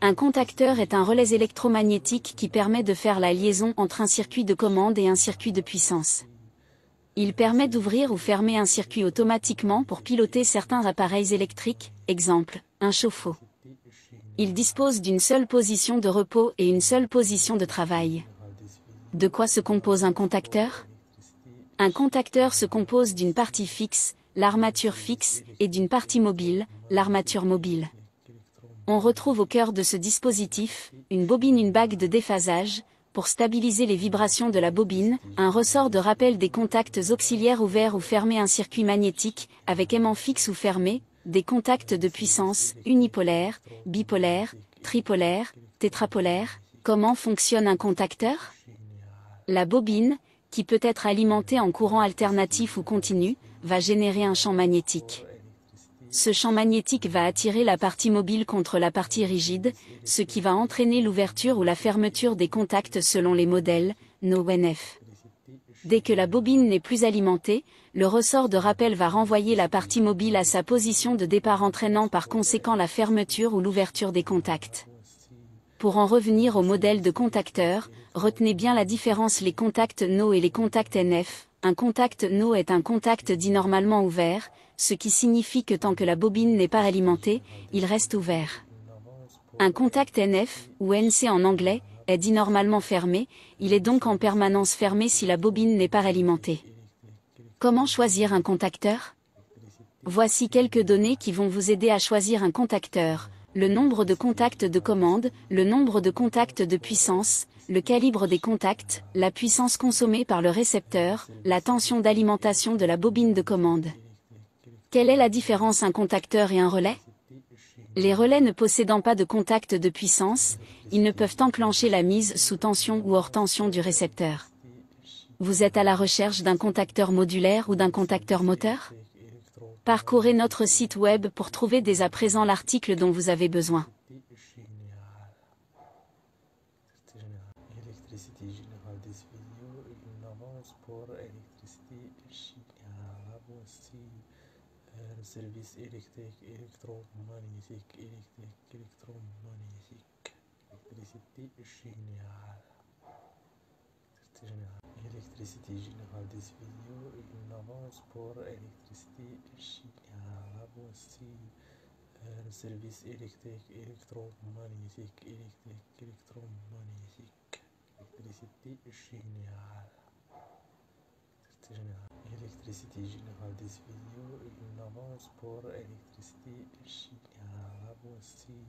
Un contacteur est un relais électromagnétique qui permet de faire la liaison entre un circuit de commande et un circuit de puissance. Il permet d'ouvrir ou fermer un circuit automatiquement pour piloter certains appareils électriques, exemple, un chauffe-eau. Il dispose d'une seule position de repos et une seule position de travail. De quoi se compose un contacteur? Un contacteur se compose d'une partie fixe, l'armature fixe, et d'une partie mobile, l'armature mobile. On retrouve au cœur de ce dispositif, une bague de déphasage, pour stabiliser les vibrations de la bobine, un ressort de rappel des contacts auxiliaires ouverts ou fermés, un circuit magnétique, avec aimant fixe ou fermé, des contacts de puissance, unipolaires, bipolaires, tripolaires, tétrapolaires. Comment fonctionne un contacteur? La bobine, qui peut être alimentée en courant alternatif ou continu, va générer un champ magnétique. Ce champ magnétique va attirer la partie mobile contre la partie rigide, ce qui va entraîner l'ouverture ou la fermeture des contacts selon les modèles, NO/NF. Dès que la bobine n'est plus alimentée, le ressort de rappel va renvoyer la partie mobile à sa position de départ, entraînant par conséquent la fermeture ou l'ouverture des contacts. Pour en revenir au modèle de contacteur, retenez bien la différence les contacts NO et les contacts NF. Un contact NO est un contact dit normalement ouvert, ce qui signifie que tant que la bobine n'est pas alimentée, il reste ouvert. Un contact NF, ou NC en anglais, est dit normalement fermé, il est donc en permanence fermé si la bobine n'est pas alimentée. Comment choisir un contacteur? Voici quelques données qui vont vous aider à choisir un contacteur. Le nombre de contacts de commande, le nombre de contacts de puissance, le calibre des contacts, la puissance consommée par le récepteur, la tension d'alimentation de la bobine de commande. Quelle est la différence un contacteur et un relais? Les relais ne possédant pas de contact de puissance, ils ne peuvent enclencher la mise sous tension ou hors tension du récepteur. Vous êtes à la recherche d'un contacteur modulaire ou d'un contacteur moteur? Parcourez notre site web pour trouver dès à présent l'article dont vous avez besoin. Électricité générale des vidéos, une avance pour électricité générale, aussi le service électrique, électromagnétique, électromagnétique, électricité générale. Électricité générale des vidéos, une avance pour électricité générale, aussi le service électrique, électromagnétique, électromagnétique, électricité générale. Électricité générale des vidéos, une avance pour électricité générale, aussi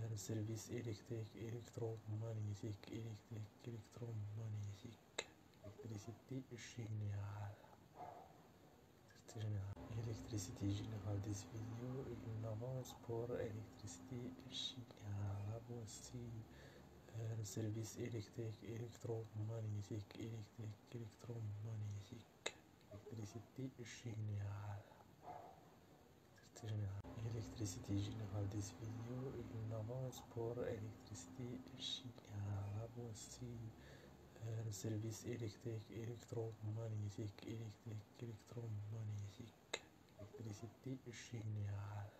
le service électrique, électromagnétique, électromagnétique, électricité générale. Électricité générale des vidéos, une avance pour électricité générale, aussi le service électrique, électromagnétique, électromagnétique, électricité générale. Électricité générale des vidéos, une avance pour électricité générale, aussi le service électrique, électromagnétique, électromagnétique, électricité générale.